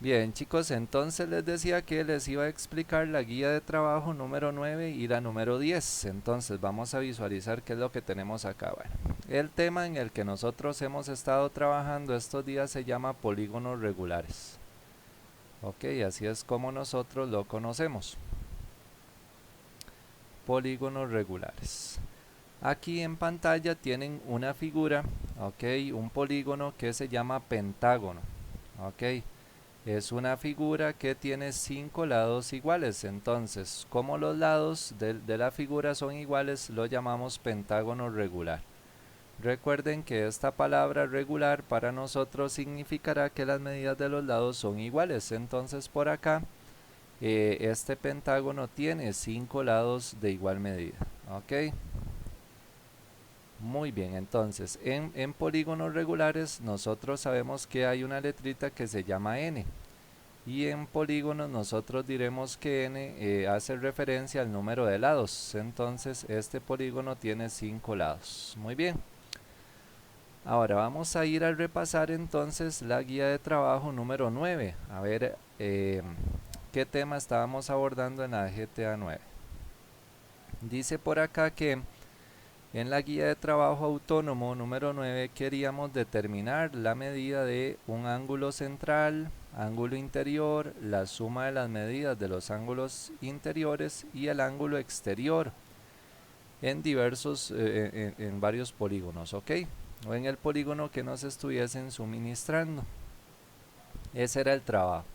Bien chicos, entonces les decía que les iba a explicar la guía de trabajo número 9 y la número 10. Entonces vamos a visualizar qué es lo que tenemos acá. Bueno, el tema en el que nosotros hemos estado trabajando estos días se llama polígonos regulares. Ok, así es como nosotros lo conocemos. Polígonos regulares. Aquí en pantalla tienen una figura, ok, un polígono que se llama pentágono. Ok, es una figura que tiene 5 lados iguales. Entonces, como los lados de la figura son iguales, lo llamamos pentágono regular. Recuerden que esta palabra regular para nosotros significará que las medidas de los lados son iguales. Entonces, por acá, este pentágono tiene 5 lados de igual medida. ¿Ok? Muy bien, entonces en polígonos regulares nosotros sabemos que hay una letrita que se llama n. Y en polígonos nosotros diremos que n hace referencia al número de lados. Entonces este polígono tiene 5 lados. Muy bien. Ahora vamos a ir a repasar entonces la guía de trabajo número 9. A ver qué tema estábamos abordando en la GTA 9. Dice por acá que en la guía de trabajo autónomo número 9 queríamos determinar la medida de un ángulo central, ángulo interior, la suma de las medidas de los ángulos interiores y el ángulo exterior en en varios polígonos, ¿ok? O en el polígono que nos estuviesen suministrando. Ese era el trabajo.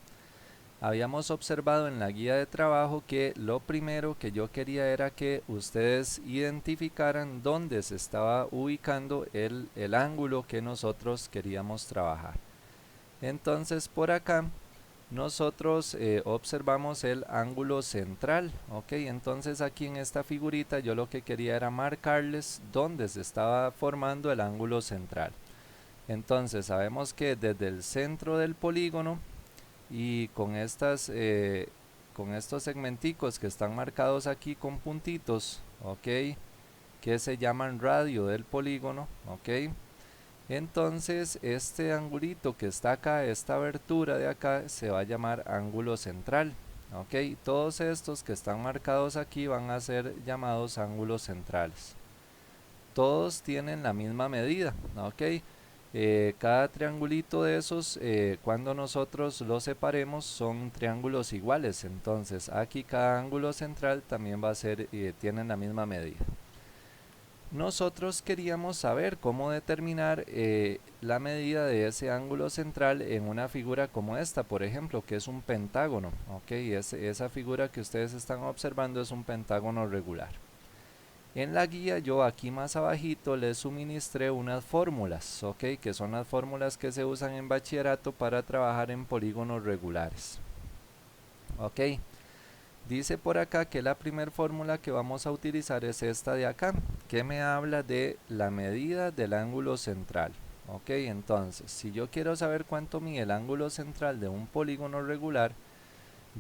Habíamos observado en la guía de trabajo que lo primero que yo quería era que ustedes identificaran dónde se estaba ubicando el ángulo que nosotros queríamos trabajar. Entonces por acá nosotros observamos el ángulo central. Ok, entonces aquí en esta figurita yo lo que quería era marcarles dónde se estaba formando el ángulo central. Entonces sabemos que desde el centro del polígono y con estos segmenticos que están marcados aquí con puntitos, ok, que se llaman radio del polígono, ok, entonces este angulito que está acá, esta abertura de acá, se va a llamar ángulo central, ok, todos estos que están marcados aquí van a ser llamados ángulos centrales. Todos tienen la misma medida, ok. Cada triangulito de esos, cuando nosotros los separemos, son triángulos iguales. Entonces aquí cada ángulo central también va a ser, tienen la misma medida. Nosotros queríamos saber cómo determinar la medida de ese ángulo central en una figura como esta, por ejemplo, que es un pentágono. Ok, esa figura que ustedes están observando es un pentágono regular. En la guía yo aquí más abajito les suministré unas fórmulas, ok, que son las fórmulas que se usan en bachillerato para trabajar en polígonos regulares. Ok, dice por acá que la primera fórmula que vamos a utilizar es esta de acá, que me habla de la medida del ángulo central. Ok, entonces si yo quiero saber cuánto mide el ángulo central de un polígono regular,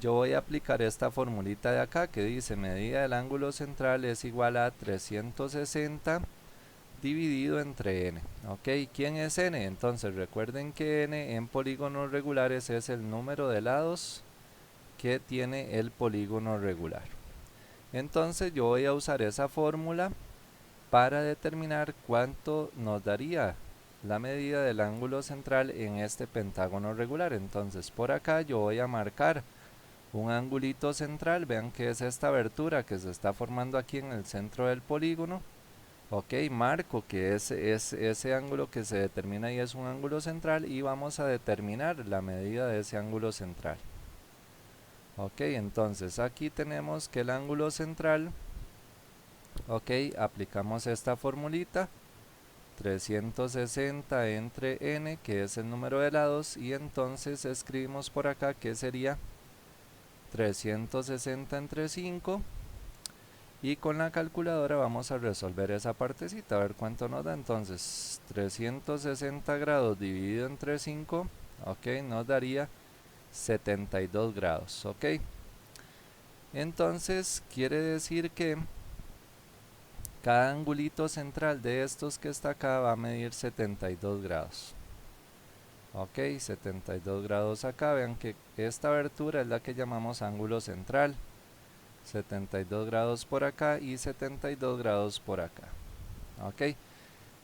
yo voy a aplicar esta formulita de acá que dice medida del ángulo central es igual a 360 dividido entre n. Ok, ¿quién es n? Entonces recuerden que n en polígonos regulares es el número de lados que tiene el polígono regular. Entonces yo voy a usar esa fórmula para determinar cuánto nos daría la medida del ángulo central en este pentágono regular. Entonces por acá yo voy a marcar un angulito central. Vean que es esta abertura que se está formando aquí en el centro del polígono. Ok, marco que ese ángulo que se determina ahí es un ángulo central y vamos a determinar la medida de ese ángulo central. Ok, entonces aquí tenemos que el ángulo central, ok, aplicamos esta formulita, 360 entre n, que es el número de lados, y entonces escribimos por acá que sería 360 entre 5. Y con la calculadora vamos a resolver esa partecita, a ver cuánto nos da. Entonces 360 grados dividido entre 5, ok, nos daría 72 grados, ok. Entonces quiere decir que cada angulito central de estos que está acá va a medir 72 grados. Ok, 72 grados acá. Vean que esta abertura es la que llamamos ángulo central. 72 grados por acá y 72 grados por acá. Ok,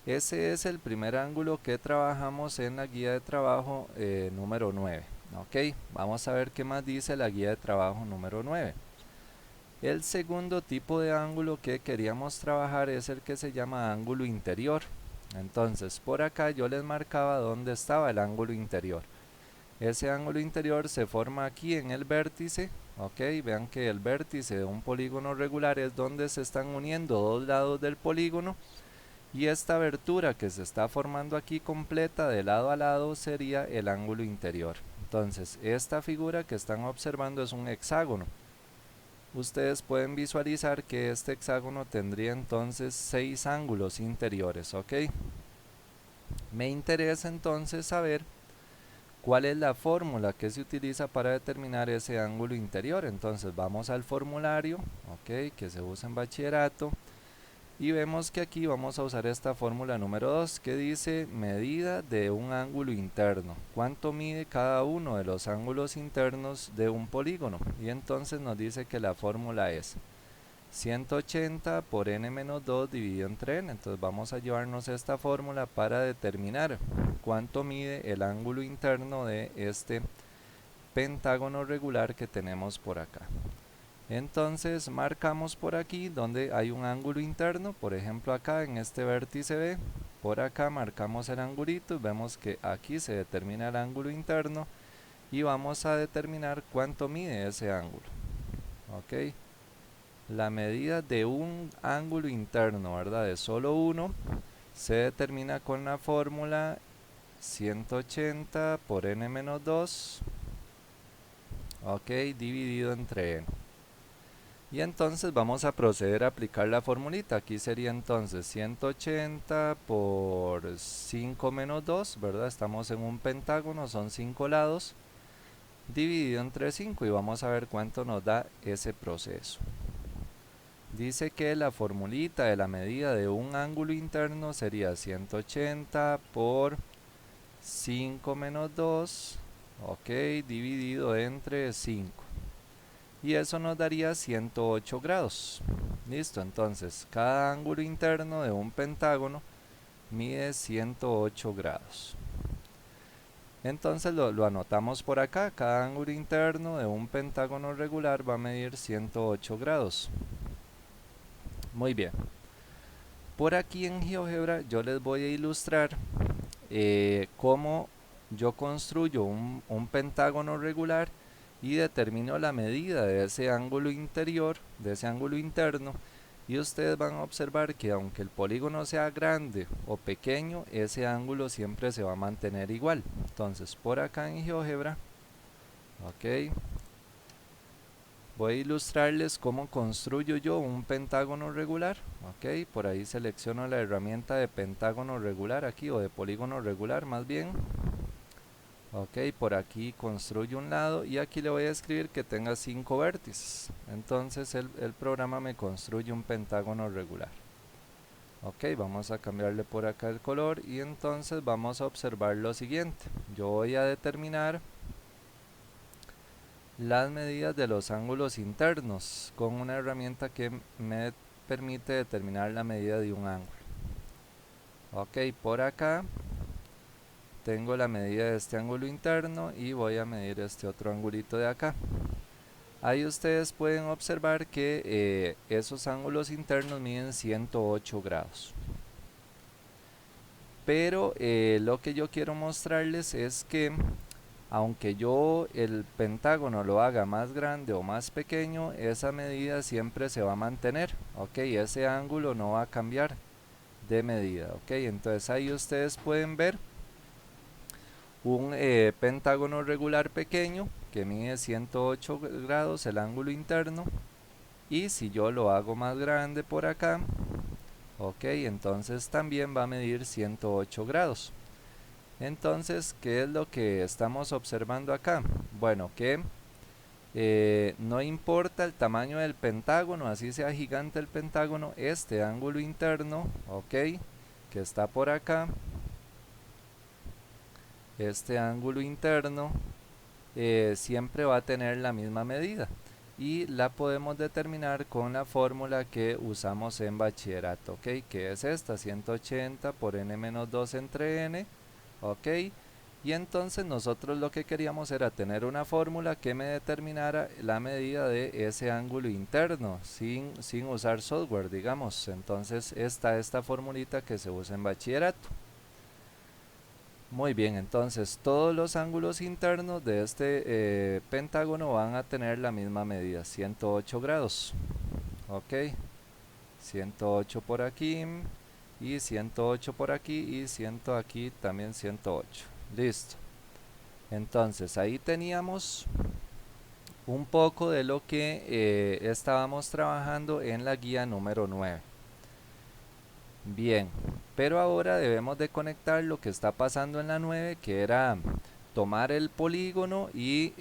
ese es el primer ángulo que trabajamos en la guía de trabajo número 9. Ok, vamos a ver qué más dice la guía de trabajo número 9. El segundo tipo de ángulo que queríamos trabajar es el que se llama ángulo interior. Entonces por acá yo les marcaba dónde estaba el ángulo interior. Ese ángulo interior se forma aquí en el vértice. Ok, vean que el vértice de un polígono regular es donde se están uniendo dos lados del polígono, y esta abertura que se está formando aquí completa de lado a lado sería el ángulo interior. Entonces esta figura que están observando es un hexágono. Ustedes pueden visualizar que este hexágono tendría entonces 6 ángulos interiores. Ok, me interesa entonces saber cuál es la fórmula que se utiliza para determinar ese ángulo interior. Entonces vamos al formulario, ok, que se usa en bachillerato, y vemos que aquí vamos a usar esta fórmula número 2 que dice medida de un ángulo interno. ¿Cuánto mide cada uno de los ángulos internos de un polígono? Y entonces nos dice que la fórmula es 180 por n-2 dividido entre n. Entonces vamos a llevarnos esta fórmula para determinar cuánto mide el ángulo interno de este pentágono regular que tenemos por acá. Entonces marcamos por aquí donde hay un ángulo interno, por ejemplo acá en este vértice B. Por acá marcamos el angulito y vemos que aquí se determina el ángulo interno, y vamos a determinar cuánto mide ese ángulo. Ok, la medida de un ángulo interno, ¿verdad?, de solo uno, se determina con la fórmula 180 por n-2, ok, dividido entre n. Y entonces vamos a proceder a aplicar la formulita. Aquí sería entonces 180 por 5 menos 2, ¿verdad? Estamos en un pentágono, son 5 lados, dividido entre 5, y vamos a ver cuánto nos da ese proceso. Dice que la formulita de la medida de un ángulo interno sería 180 por 5 menos 2, ok, dividido entre 5. Y eso nos daría 108 grados. Listo, entonces cada ángulo interno de un pentágono mide 108 grados. Entonces lo anotamos por acá. Cada ángulo interno de un pentágono regular va a medir 108 grados. Muy bien. Por aquí en GeoGebra yo les voy a ilustrar cómo yo construyo un pentágono regular y determino la medida de ese ángulo interior, de ese ángulo interno, y ustedes van a observar que aunque el polígono sea grande o pequeño, ese ángulo siempre se va a mantener igual. Entonces por acá en GeoGebra, ok, voy a ilustrarles cómo construyo yo un pentágono regular. Ok, por ahí selecciono la herramienta de pentágono regular aquí, o de polígono regular más bien. Ok, por aquí construyo un lado y aquí le voy a escribir que tenga 5 vértices. Entonces el programa me construye un pentágono regular. Ok, vamos a cambiarle por acá el color y entonces vamos a observar lo siguiente. Yo voy a determinar las medidas de los ángulos internos con una herramienta que me permite determinar la medida de un ángulo. Ok, por acá tengo la medida de este ángulo interno y voy a medir este otro angulito de acá. Ahí ustedes pueden observar que esos ángulos internos miden 108 grados. Pero lo que yo quiero mostrarles es que aunque yo el pentágono lo haga más grande o más pequeño, esa medida siempre se va a mantener. Ok, ese ángulo no va a cambiar de medida. Ok, entonces ahí ustedes pueden ver un pentágono regular pequeño que mide 108 grados el ángulo interno, y si yo lo hago más grande por acá, ok, entonces también va a medir 108 grados. Entonces, ¿qué es lo que estamos observando acá? Bueno, que no importa el tamaño del pentágono, así sea gigante el pentágono, este ángulo interno, ok, que está por acá, este ángulo interno siempre va a tener la misma medida y la podemos determinar con la fórmula que usamos en bachillerato, ¿ok? Que es esta, 180 por n-2 entre n, ¿ok? Y entonces nosotros lo que queríamos era tener una fórmula que me determinara la medida de ese ángulo interno sin usar software, digamos. Entonces esta formulita que se usa en bachillerato. Muy bien, entonces todos los ángulos internos de este pentágono van a tener la misma medida, 108 grados. Ok, 108 por aquí y 108 por aquí y 100 aquí también 108. Listo. Entonces ahí teníamos un poco de lo que estábamos trabajando en la guía número 9. Bien, pero ahora debemos de conectar lo que está pasando en la 9, que era tomar el polígono y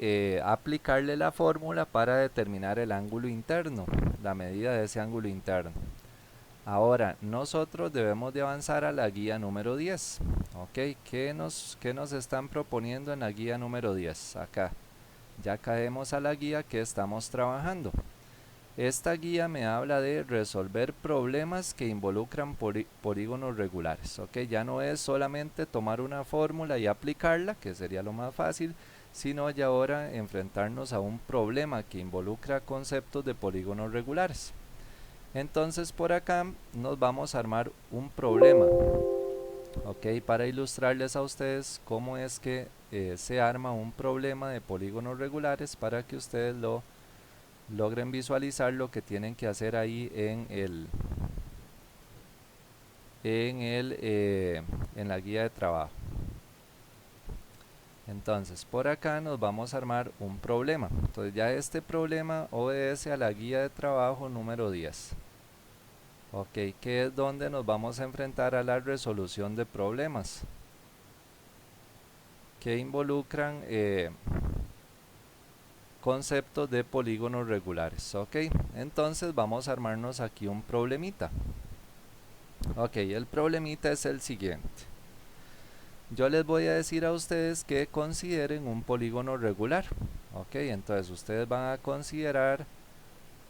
aplicarle la fórmula para determinar el ángulo interno, la medida de ese ángulo interno. Ahora nosotros debemos de avanzar a la guía número 10. Ok, ¿qué nos están proponiendo en la guía número 10? Acá ya caemos a la guía que estamos trabajando. Esta guía me habla de resolver problemas que involucran polígonos regulares. Ok, ya no es solamente tomar una fórmula y aplicarla, que sería lo más fácil, sino ya ahora enfrentarnos a un problema que involucra conceptos de polígonos regulares. Entonces por acá nos vamos a armar un problema, ok, para ilustrarles a ustedes cómo es que se arma un problema de polígonos regulares para que ustedes logren visualizar lo que tienen que hacer ahí en la guía de trabajo. Entonces por acá nos vamos a armar un problema. Entonces ya este problema obedece a la guía de trabajo número 10. Ok, que es donde nos vamos a enfrentar a la resolución de problemas que involucran conceptos de polígonos regulares. Ok, entonces vamos a armarnos aquí un problemita. Ok, el problemita es el siguiente. Yo les voy a decir a ustedes que consideren un polígono regular. Ok, entonces ustedes van a considerar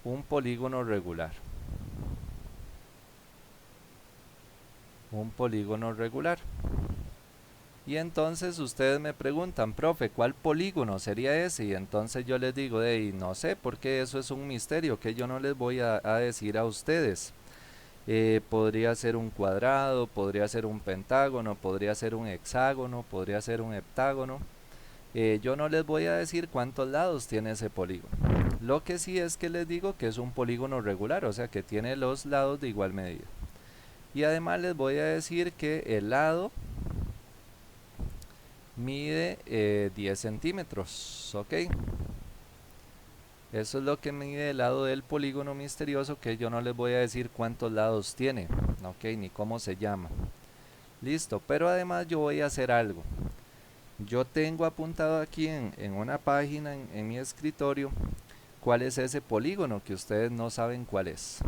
un polígono regular. Un polígono regular. Y entonces ustedes me preguntan, profe, ¿cuál polígono sería ese? Y entonces yo les digo, no sé, porque eso es un misterio que yo no les voy a decir a ustedes. Podría ser un cuadrado, podría ser un pentágono, podría ser un hexágono, podría ser un heptágono. Yo no les voy a decir cuántos lados tiene ese polígono. Lo que sí es que les digo que es un polígono regular, o sea que tiene los lados de igual medida. Y además les voy a decir que el lado mide 10 centímetros, ok. Eso es lo que mide el lado del polígono misterioso, que yo no les voy a decir cuántos lados tiene, ok, ni cómo se llama. Listo, pero además yo voy a hacer algo. Yo tengo apuntado aquí en una página en mi escritorio cuál es ese polígono que ustedes no saben cuál es.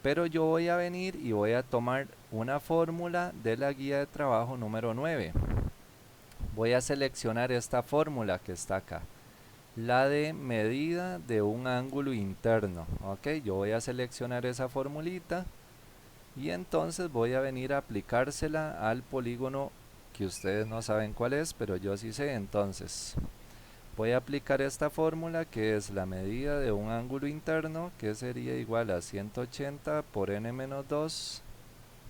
Pero yo voy a venir y voy a tomar una fórmula de la guía de trabajo número 9. Voy a seleccionar esta fórmula que está acá, la de medida de un ángulo interno. Ok, yo voy a seleccionar esa formulita y entonces voy a venir a aplicársela al polígono que ustedes no saben cuál es, pero yo sí sé. Entonces voy a aplicar esta fórmula que es la medida de un ángulo interno, que sería igual a 180 por n-2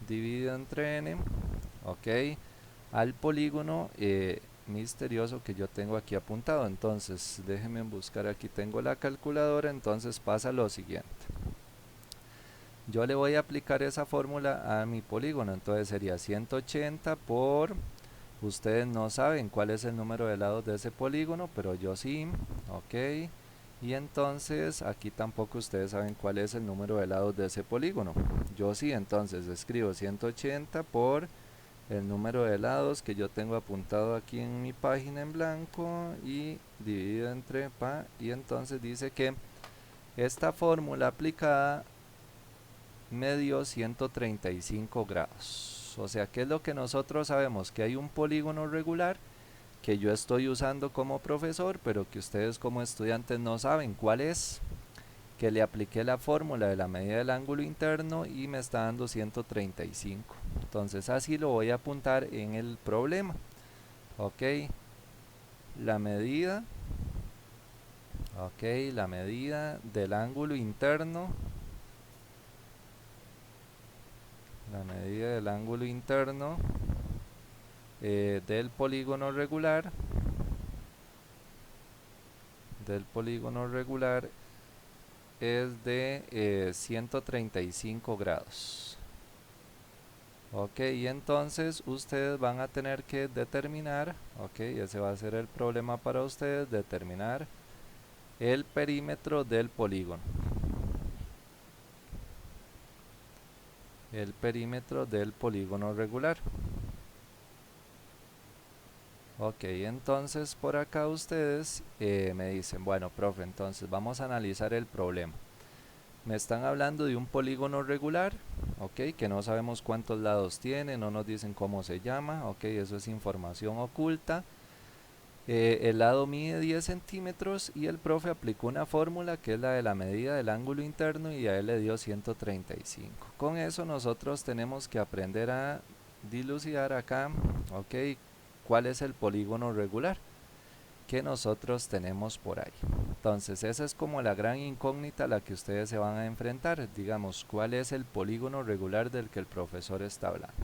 dividido entre n, ok, al polígono misterioso que yo tengo aquí apuntado. Entonces déjenme buscar, aquí tengo la calculadora. Entonces pasa lo siguiente, yo le voy a aplicar esa fórmula a mi polígono, entonces sería 180 por, ustedes no saben cuál es el número de lados de ese polígono, pero yo sí, ok, y entonces aquí tampoco ustedes saben cuál es el número de lados de ese polígono, yo sí. Entonces escribo 180 por el número de lados que yo tengo apuntado aquí en mi página en blanco y dividido entre pa, y entonces dice que esta fórmula aplicada me dio 135 grados. O sea, ¿qué es lo que nosotros sabemos? Que hay un polígono regular que yo estoy usando como profesor, pero que ustedes como estudiantes no saben cuál es, que le apliqué la fórmula de la medida del ángulo interno y me está dando 135. Entonces así lo voy a apuntar en el problema. Ok, la medida, la medida del ángulo interno, la medida del ángulo interno del polígono regular, es de 135 grados. Ok, y entonces ustedes van a tener que determinar, ok, ese va a ser el problema para ustedes, determinar el perímetro del polígono. El perímetro del polígono regular. Ok, entonces por acá ustedes me dicen, bueno, profe, entonces vamos a analizar el problema. Me están hablando de un polígono regular, ok, que no sabemos cuántos lados tiene, no nos dicen cómo se llama, ok, eso es información oculta. El lado mide 10 centímetros y el profe aplicó una fórmula que es la de la medida del ángulo interno y a él le dio 135. Con eso nosotros tenemos que aprender a dilucidar acá, ok, cuál es el polígono regular que nosotros tenemos por ahí. Entonces esa es como la gran incógnita a la que ustedes se van a enfrentar, digamos, cuál es el polígono regular del que el profesor está hablando.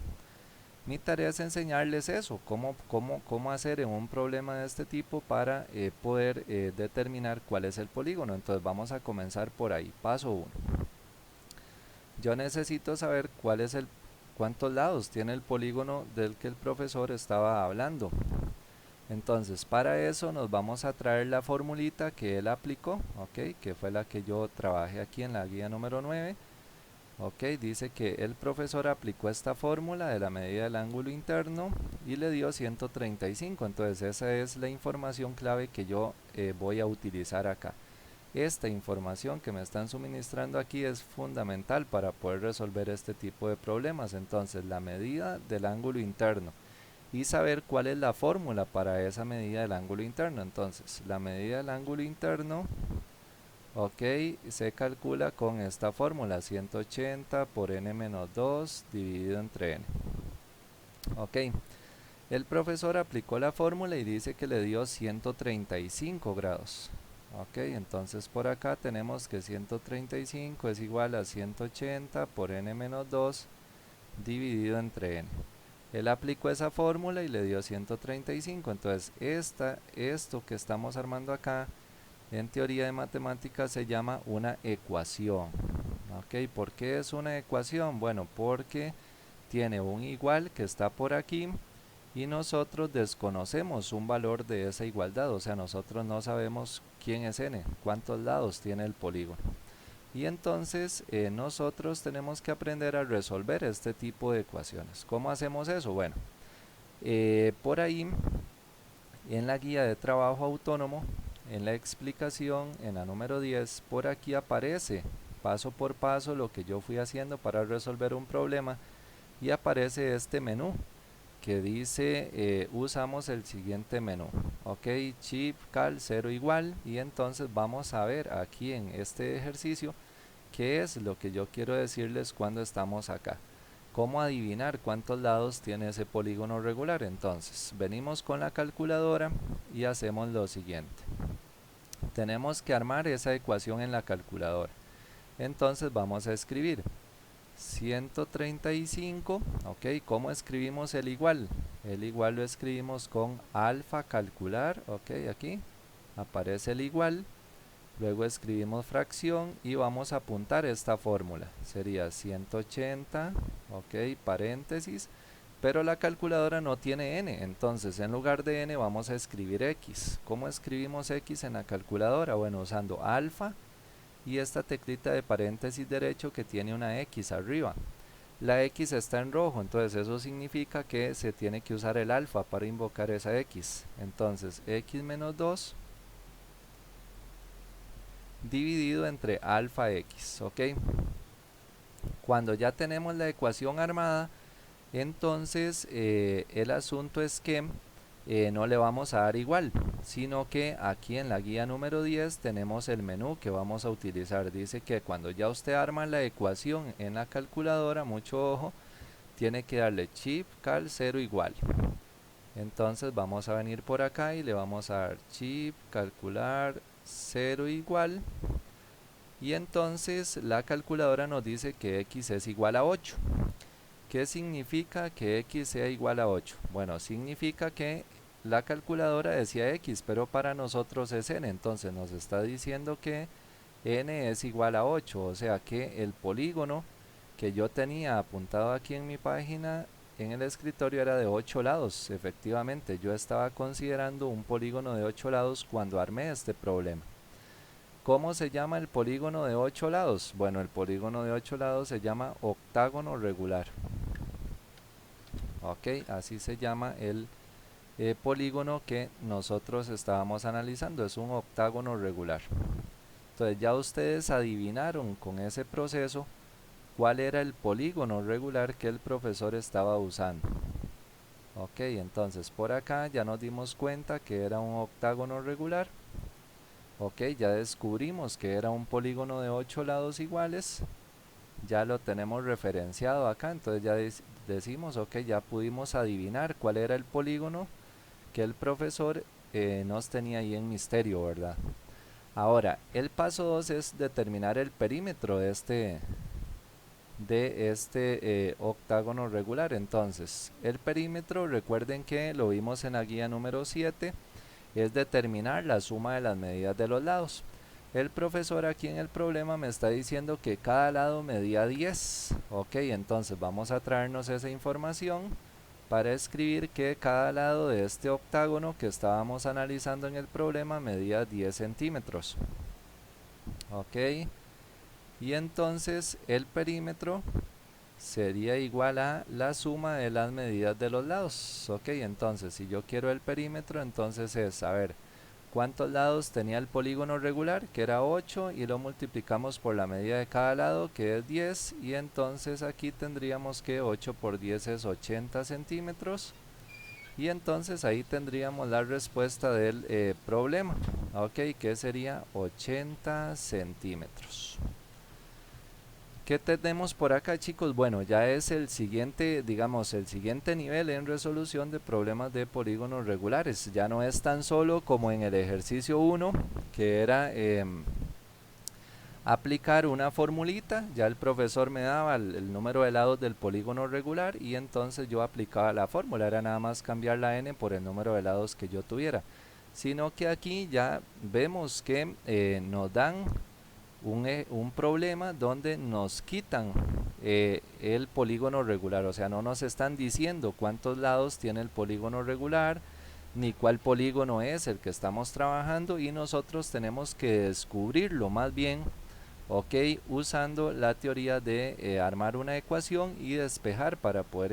Mi tarea es enseñarles eso, cómo hacer en un problema de este tipo para poder determinar cuál es el polígono. Entonces vamos a comenzar por ahí. Paso 1. Yo necesito saber cuántos lados tiene el polígono del que el profesor estaba hablando. Entonces para eso nos vamos a traer la formulita que él aplicó, ok, que fue la que yo trabajé aquí en la guía número 9. Ok, dice que el profesor aplicó esta fórmula de la medida del ángulo interno y le dio 135. Entonces esa es la información clave que yo voy a utilizar acá. Esta información que me están suministrando aquí es fundamental para poder resolver este tipo de problemas. Entonces la medida del ángulo interno y saber cuál es la fórmula para esa medida del ángulo interno. Entonces la medida del ángulo interno, ok, se calcula con esta fórmula, 180 por n menos 2 dividido entre n. Ok, el profesor aplicó la fórmula y dice que le dio 135 grados. Ok, entonces por acá tenemos que 135 es igual a 180 por n menos 2 dividido entre n. Él aplicó esa fórmula y le dio 135. Entonces esto que estamos armando acá en teoría de matemáticas se llama una ecuación. Ok, ¿por qué es una ecuación? Bueno, porque tiene un igual que está por aquí y nosotros desconocemos un valor de esa igualdad, o sea, nosotros no sabemos quién es n, cuántos lados tiene el polígono. Y entonces nosotros tenemos que aprender a resolver este tipo de ecuaciones. ¿Cómo hacemos eso? Bueno, por ahí en la guía de trabajo autónomo, en la explicación, en la número 10, por aquí aparece paso por paso lo que yo fui haciendo para resolver un problema y aparece este menú que dice usamos el siguiente menú, ok, chip cal 0 igual, y entonces vamos a ver aquí en este ejercicio qué es lo que yo quiero decirles cuando estamos acá. ¿Cómo adivinar cuántos lados tiene ese polígono regular? Entonces venimos con la calculadora y hacemos lo siguiente. Tenemos que armar esa ecuación en la calculadora. Entonces vamos a escribir 135, ok, ¿cómo escribimos el igual? El igual lo escribimos con alfa calcular, ok, aquí aparece el igual, luego escribimos fracción y vamos a apuntar esta fórmula, sería 180, ok, paréntesis, pero la calculadora no tiene n, entonces en lugar de n vamos a escribir x. ¿Cómo escribimos x en la calculadora? Bueno, usando alfa y esta teclita de paréntesis derecho que tiene una X arriba. La X está en rojo, entonces eso significa que se tiene que usar el alfa para invocar esa X. Entonces X menos 2 dividido entre alfa X, ¿ok? Cuando ya tenemos la ecuación armada, entonces el asunto es que no le vamos a dar igual, sino que aquí en la guía número 10 tenemos el menú que vamos a utilizar. Dice que cuando ya usted arma la ecuación en la calculadora, mucho ojo, tiene que darle Shift Cal 0 igual. Entonces vamos a venir por acá y le vamos a dar Shift calcular 0 igual. Y entonces la calculadora nos dice que x es igual a 8. ¿Qué significa que x sea igual a 8? Bueno, significa que la calculadora decía x, pero para nosotros es n. Entonces nos está diciendo que n es igual a 8. O sea que el polígono que yo tenía apuntado aquí en mi página en el escritorio era de 8 lados. Efectivamente, yo estaba considerando un polígono de 8 lados cuando armé este problema. ¿Cómo se llama el polígono de 8 lados? Bueno, el polígono de 8 lados se llama octágono regular. Ok, así se llama el polígono que nosotros estábamos analizando. Es un octágono regular. Entonces ya ustedes adivinaron con ese proceso cuál era el polígono regular que el profesor estaba usando. Ok, entonces por acá ya nos dimos cuenta que era un octágono regular. Ok, ya descubrimos que era un polígono de 8 lados iguales. Ya lo tenemos referenciado acá, entonces ya decimos, ok, ya pudimos adivinar cuál era el polígono que el profesor nos tenía ahí en misterio, ¿verdad? Ahora, el paso 2 es determinar el perímetro de este octágono regular. Entonces, el perímetro, recuerden que lo vimos en la guía número 7, es determinar la suma de las medidas de los lados. El profesor aquí en el problema me está diciendo que cada lado medía 10. Ok, entonces vamos a traernos esa información para escribir que cada lado de este octágono que estábamos analizando en el problema medía 10 centímetros. Ok, y entonces el perímetro sería igual a la suma de las medidas de los lados. Ok, entonces si yo quiero el perímetro, entonces es, a ver, ¿cuántos lados tenía el polígono regular? Que era 8, y lo multiplicamos por la medida de cada lado, que es 10, y entonces aquí tendríamos que 8 por 10 es 80 centímetros, y entonces ahí tendríamos la respuesta del problema, ok, que sería 80 centímetros. ¿Qué tenemos por acá, chicos? Bueno, ya es el siguiente, digamos, el siguiente nivel en resolución de problemas de polígonos regulares. Ya no es tan solo como en el ejercicio 1, que era aplicar una formulita. Ya el profesor me daba el número de lados del polígono regular y entonces yo aplicaba la fórmula. Era nada más cambiar la n por el número de lados que yo tuviera. Sino que aquí ya vemos que nos dan un problema donde nos quitan el polígono regular. O sea, no nos están diciendo cuántos lados tiene el polígono regular, ni cuál polígono es el que estamos trabajando, y nosotros tenemos que descubrirlo más bien, ok, usando la teoría de armar una ecuación y despejar para poder